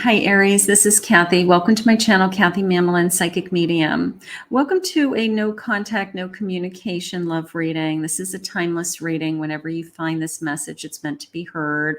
Hi, Aries. This is Kathy. Welcome to my channel, Kathy Mamolen, Psychic Medium. Welcome to a no contact, no communication love reading. This is a timeless reading. Whenever you find this message, it's meant to be heard.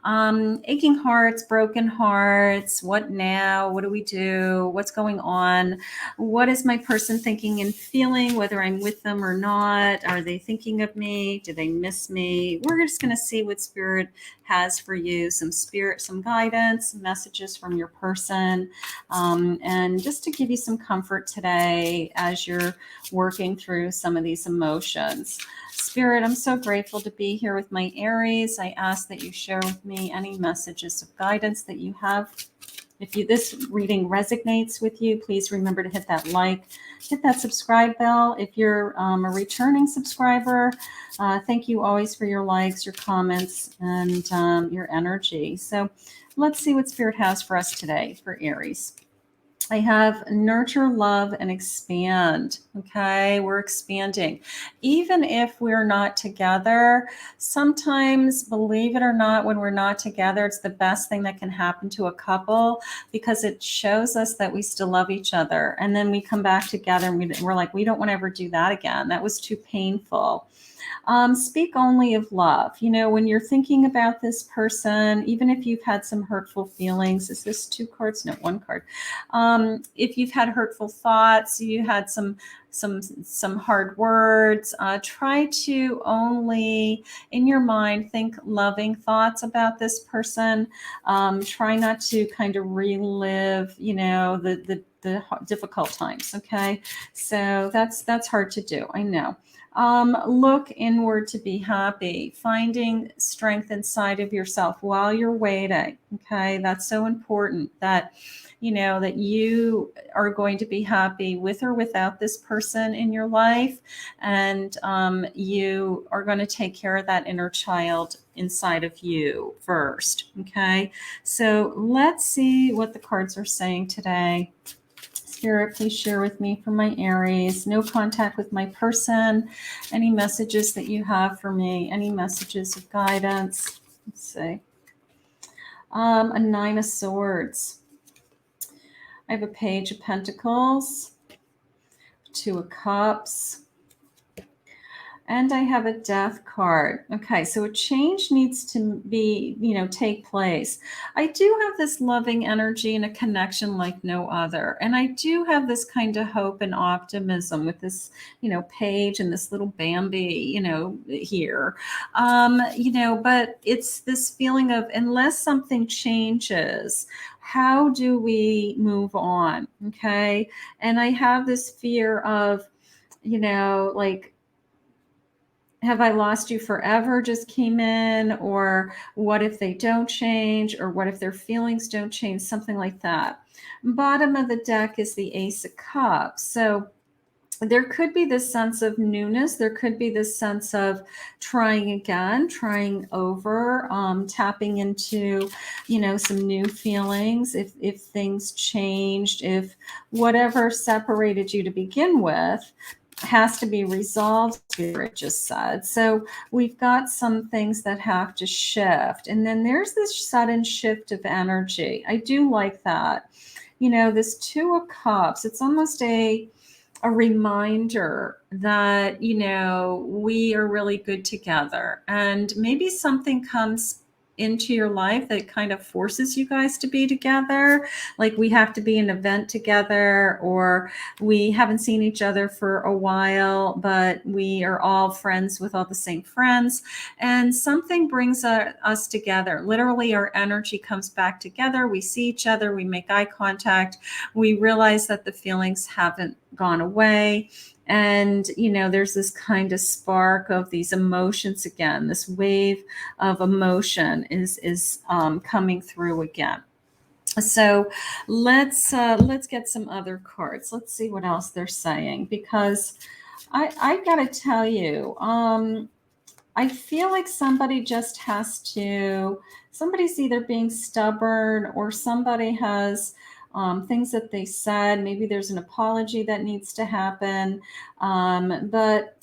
Aching hearts, broken hearts. What now? What do we do? What's going on? What is my person thinking and feeling, whether I'm with them or not? Are they thinking of me? Do they miss me? We're just going to see what Spirit has for you, some guidance, messages from your person, and just to give you some comfort today as you're working through some of these emotions. Spirit, I'm so grateful to be here with my Aries. I ask that you share with me any messages of guidance that you have. If this reading resonates with you, please remember to hit that like, hit that subscribe bell. If you're a returning subscriber, thank you always for your likes, your comments, and your energy. So let's see what Spirit has for us today for Aries. I have nurture, love, and expand. Okay, we're expanding. Even if we're not together, sometimes, believe it or not, when we're not together, it's the best thing that can happen to a couple because it shows us that we still love each other. And then we come back together and we're like, we don't want to ever do that again. That was too painful. Speak only of love. You know, when you're thinking about this person, even if you've had some hurtful feelings, is this two cards? No, one card. If you've had hurtful thoughts, you had some hard words, try to only in your mind think loving thoughts about this person. Try not to kind of relive, you know, the difficult times. Okay, so that's hard to do, I know. Look inward to be happy, finding strength inside of yourself while you're waiting. Okay, that's so important that you know that you are going to be happy with or without this person in your life, and you are going to take care of that inner child inside of you first. Okay, so let's see what the cards are saying today. Spirit, please share with me for my Aries. No contact with my person. Any messages that you have for me? Any messages of guidance? Let's see. A Nine of Swords. I have a Page of Pentacles. Two of Cups. And I have a Death card. Okay, so a change needs to be, you know, take place. I do have this loving energy and a connection like no other. And I do have this kind of hope and optimism with this, you know, page and this little Bambi, you know, here. You know, but it's this feeling of unless something changes, how do we move on? Okay. And I have this fear of, you know, like, have I lost you forever just came in, or what if they don't change, or what if their feelings don't change, something like that. Bottom of the deck is the Ace of Cups. So there could be this sense of newness. There could be this sense of trying again, trying over, tapping into, you know, some new feelings. If things changed, if whatever separated you to begin with has to be resolved, Spirit just said. So we've got some things that have to shift. And then there's this sudden shift of energy. I do like that. You know, this Two of Cups, it's almost a reminder that, you know, we are really good together. And maybe something comes into your life that kind of forces you guys to be together. Like we have to be in an event together, or we haven't seen each other for a while, but we are all friends with all the same friends. And something brings us together. Literally, our energy comes back together. We see each other, we make eye contact, we realize that the feelings haven't gone away. And, you know, there's this kind of spark of these emotions again. This wave of emotion is coming through again. So let's get some other cards. Let's see what else they're saying, because I got to tell you, I feel like somebody just has to, somebody's either being stubborn, or somebody has things that they said. Maybe there's an apology that needs to happen. But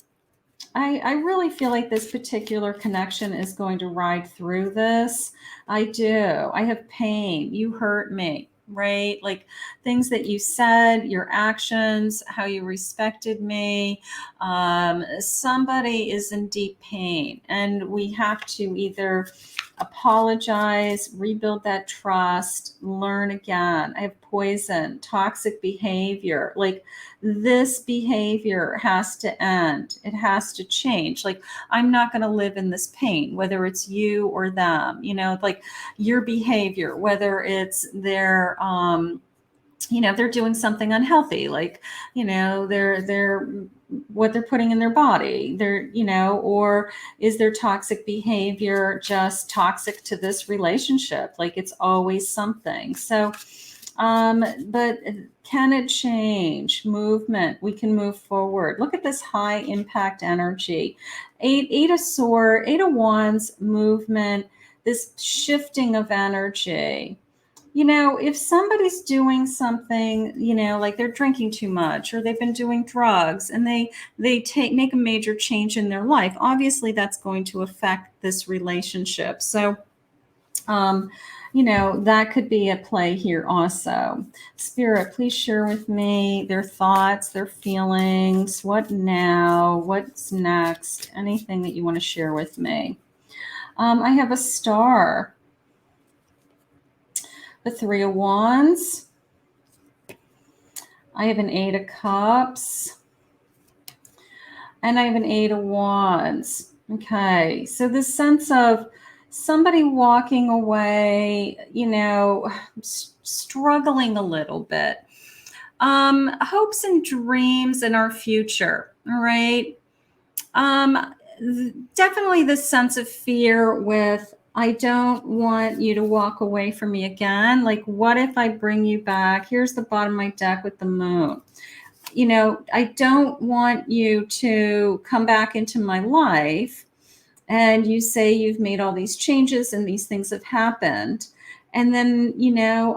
I really feel like this particular connection is going to ride through this. I do. I have pain. You hurt me, right? Like things that you said, your actions, how you respected me. Somebody is in deep pain, and we have to either apologize, rebuild that trust, learn again. I have poison, toxic behavior. Like this behavior has to end. It has to change. Like, I'm not going to live in this pain, whether it's you or them, like your behavior, whether it's their, they're doing something unhealthy, like, they're what they're putting in their body, or is their toxic behavior just toxic to this relationship? Like it's always something. So, but can it change? Movement. We can move forward. Look at this high impact energy. Eight of swords, 8 of wands, movement, this shifting of energy. If somebody's doing something, like they're drinking too much or they've been doing drugs and they make a major change in their life, obviously that's going to affect this relationship. So that could be at play here also. Spirit, please share with me their thoughts, their feelings. What now? What's next? Anything that you want to share with me? I have a star. The 3 of wands. I have an 8 of cups. And I have an 8 of wands. Okay, so this sense of somebody walking away, struggling a little bit. Hopes and dreams in our future, all right? Definitely this sense of fear with, I don't want you to walk away from me again. Like, what if I bring you back? Here's the bottom of my deck with the moon. I don't want you to come back into my life and you say you've made all these changes and these things have happened. And then,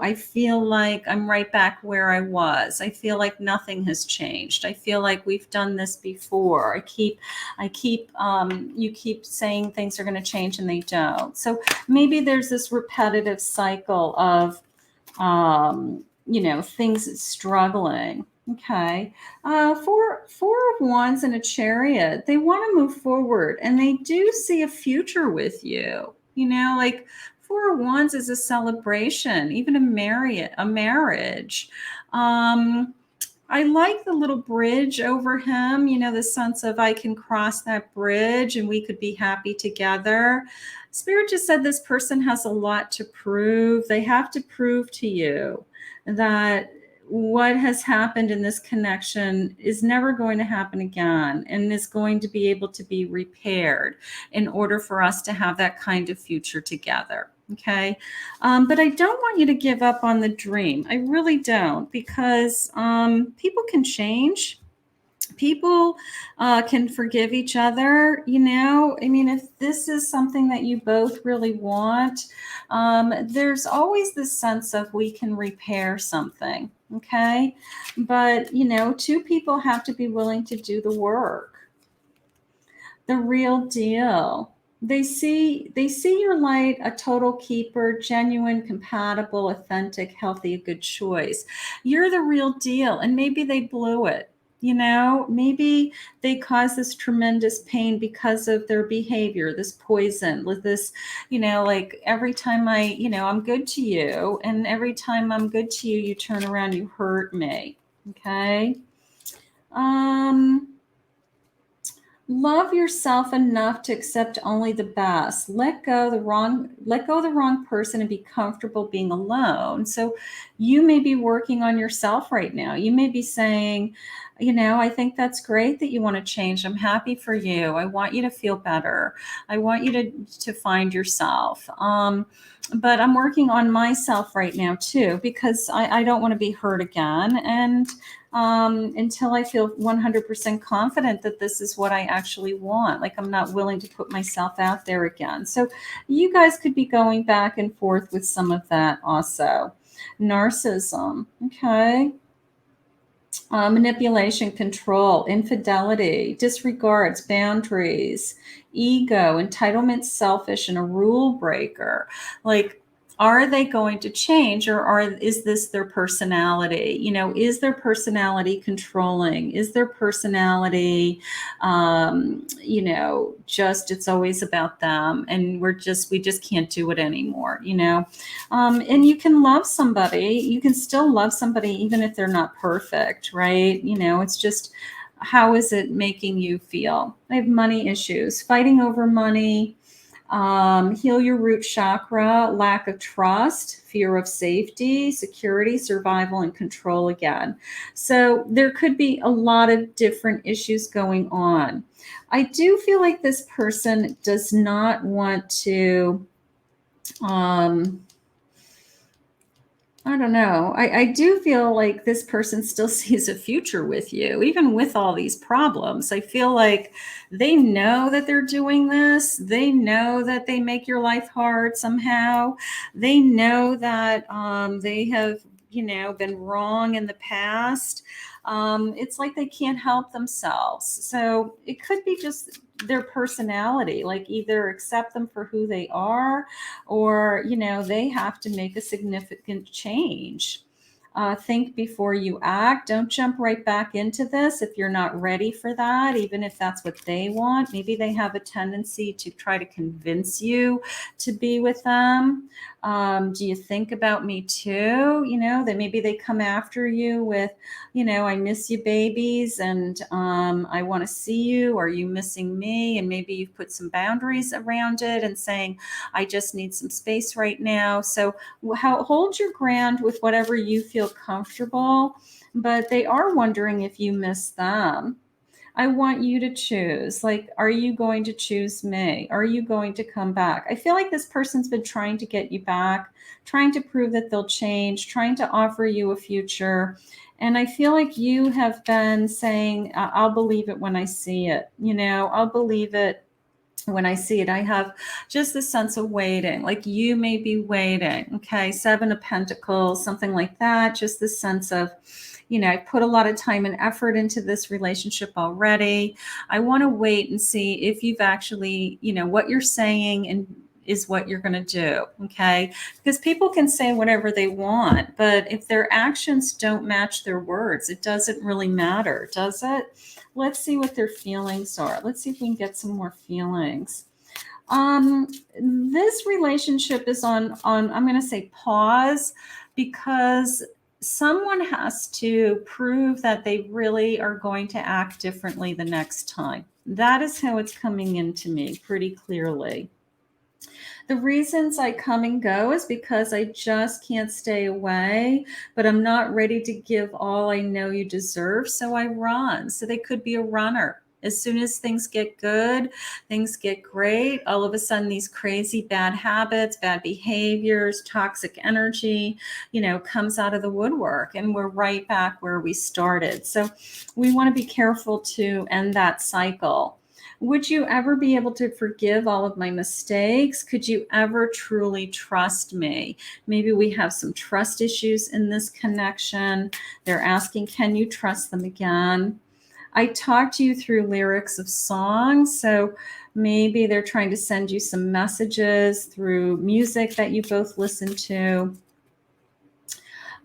I feel like I'm right back where I was. I feel like nothing has changed. I feel like we've done this before. You keep saying things are going to change and they don't. So maybe there's this repetitive cycle of, things struggling. Okay. Four of wands and a chariot. They want to move forward and they do see a future with you. Like 4 of wands is a celebration, even a marriage. I like the little bridge over him, the sense of I can cross that bridge and we could be happy together. Spirit just said this person has a lot to prove. They have to prove to you that what has happened in this connection is never going to happen again and is going to be able to be repaired in order for us to have that kind of future together. Okay. But I don't want you to give up on the dream. I really don't, because people can change. People can forgive each other. If this is something that you both really want, there's always this sense of we can repair something. Okay. But, 2 people have to be willing to do the work. The real deal. They see your light, a total keeper, genuine, compatible, authentic, healthy, a good choice. You're the real deal. And maybe they blew it. Maybe they caused this tremendous pain because of their behavior, this poison, with this, like every time I'm good to you, and every time I'm good to you, you turn around, you hurt me. Okay. Love yourself enough to accept only the best. Let go of the wrong person and be comfortable being alone. So you may be working on yourself right now. You may be saying, I think that's great that you want to change. I'm happy for you. I want you to feel better. I want you to find yourself. But I'm working on myself right now too, because I don't want to be hurt again. And until I feel 100% confident that this is what I actually want. Like I'm not willing to put myself out there again. So you guys could be going back and forth with some of that also. Narcissism. Okay. Manipulation, control, infidelity, disregards, boundaries, ego, entitlement, selfish, and a rule breaker. Like, are they going to change, or is this their personality? Is their personality controlling? Is their personality, just it's always about them, and we just can't do it anymore. And you can love somebody, you can still love somebody even if they're not perfect, right? It's just, how is it making you feel? I have money issues, fighting over money, heal your root chakra, lack of trust, fear of safety, security, survival, and control again. So there could be a lot of different issues going on. I do feel like this person does not want to, I don't know. I do feel like this person still sees a future with you, even with all these problems. I feel like they know that they're doing this. They know that they make your life hard somehow. They know that they have, been wrong in the past. It's like they can't help themselves. So it could be just their personality, like either accept them for who they are, or they have to make a significant change. Think before you act. Don't jump right back into this if you're not ready for that, even if that's what they want. Maybe they have a tendency to try to convince you to be with them. Do you think about me too? That maybe they come after you with, I miss you, babies, and I want to see you. Are you missing me? And maybe you've put some boundaries around it and saying, I just need some space right now. So hold your ground with whatever you feel comfortable, but they are wondering if you miss them. I want you to choose. Like, are you going to choose me? Are you going to come back? I feel like this person's been trying to get you back, trying to prove that they'll change, trying to offer you a future. And I feel like you have been saying, I'll believe it when I see it. I'll believe it when I see it. I have just the sense of waiting, like you may be waiting. Okay. 7 of Pentacles, something like that. Just the sense of, I put a lot of time and effort into this relationship already. I want to wait and see if you've actually, what you're saying and is what you're going to do. Okay. Because people can say whatever they want, but if their actions don't match their words, it doesn't really matter, does it? Let's see what their feelings are. Let's see if we can get some more feelings. This relationship is on I'm going to say pause, because someone has to prove that they really are going to act differently the next time. That is how it's coming into me pretty clearly. The reasons I come and go is because I just can't stay away, but I'm not ready to give all I know you deserve, so I run. So they could be a runner. As soon as things get good, things get great, all of a sudden these crazy bad habits, bad behaviors, toxic energy, comes out of the woodwork, and we're right back where we started. So we want to be careful to end that cycle. Would you ever be able to forgive all of my mistakes? Could you ever truly trust me? Maybe we have some trust issues in this connection. They're asking, can you trust them again? I talked to you through lyrics of songs, so maybe they're trying to send you some messages through music that you both listen to.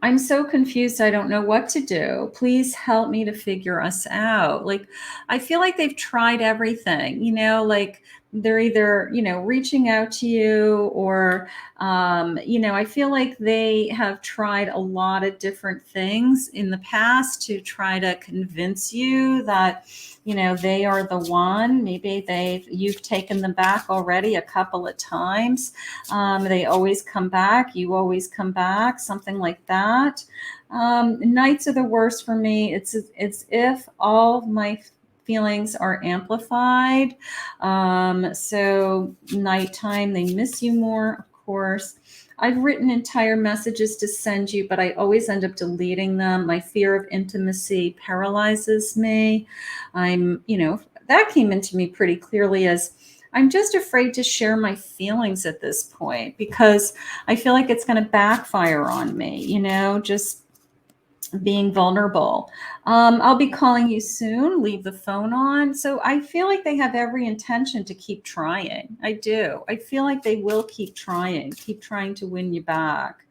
I'm so confused. I don't know what to do. Please help me to figure us out. Like, I feel like they've tried everything, like they're either, reaching out to you, or, I feel like they have tried a lot of different things in the past to try to convince you that, they are the one. Maybe you've taken them back already a couple of times. They always come back. You always come back, something like that. Nights are the worst for me. It's if all of my feelings are amplified. So nighttime, they miss you more, of course. I've written entire messages to send you, but I always end up deleting them. My fear of intimacy paralyzes me. That came into me pretty clearly as I'm just afraid to share my feelings at this point, because I feel like it's going to backfire on me, just being vulnerable. I'll be calling you soon. Leave the phone on. So I feel like they have every intention to keep trying. I do. I feel like they will keep trying to win you back.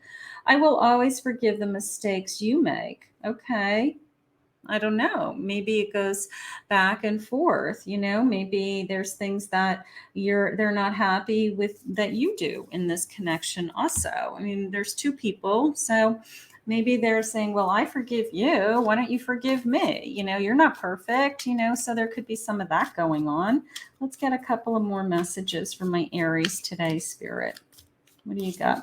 I will always forgive the mistakes you make. Okay. I don't know. Maybe it goes back and forth, maybe there's things that they're not happy with that you do in this connection also. I mean, there's two people, so maybe they're saying, well, I forgive you. Why don't you forgive me? You're not perfect, so there could be some of that going on. Let's get a couple of more messages from my Aries today, Spirit. What do you got?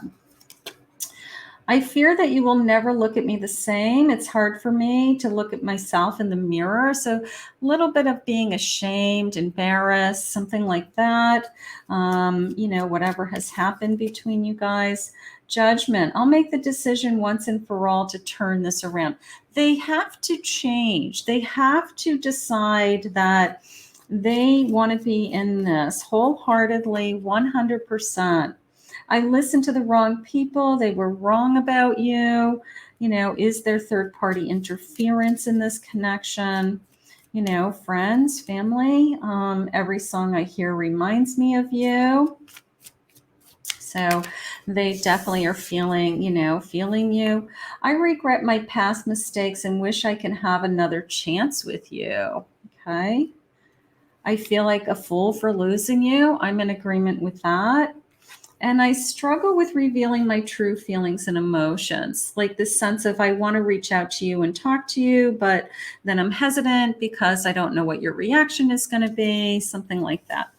I fear that you will never look at me the same. It's hard for me to look at myself in the mirror. So a little bit of being ashamed, embarrassed, something like that. Whatever has happened between you guys. Judgment. I'll make the decision once and for all to turn this around. They have to change. They have to decide that they want to be in this wholeheartedly, 100%. I listened to the wrong people. They were wrong about you. Is there third party interference in this connection? Friends, family. Every song I hear reminds me of you. So they definitely are feeling you. I regret my past mistakes and wish I can have another chance with you. Okay. I feel like a fool for losing you. I'm in agreement with that. And I struggle with revealing my true feelings and emotions, like this sense of I want to reach out to you and talk to you, but then I'm hesitant because I don't know what your reaction is going to be, something like that.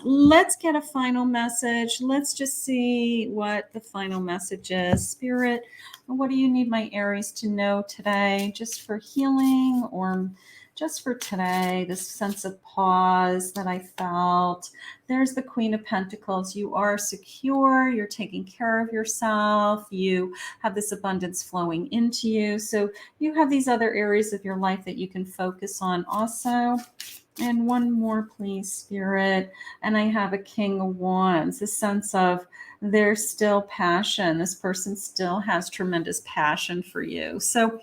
Let's get a final message. Let's just see what the final message is. Spirit, what do you need my Aries to know today, just for healing or just for today, this sense of pause that I felt. There's the Queen of Pentacles. You are secure. You're taking care of yourself. You have this abundance flowing into you. So you have these other areas of your life that you can focus on also. And one more, please, Spirit. And I have a King of Wands, this sense of there's still passion. This person still has tremendous passion for you. So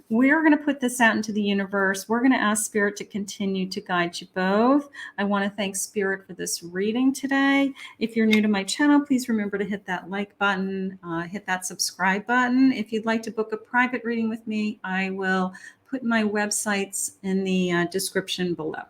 we're going to put this out into the universe. We're going to ask Spirit to continue to guide you both. I want to thank Spirit for this reading today. If you're new to my channel, please remember to hit that like button, hit that subscribe button. If you'd like to book a private reading with me, I will put my websites in the description below.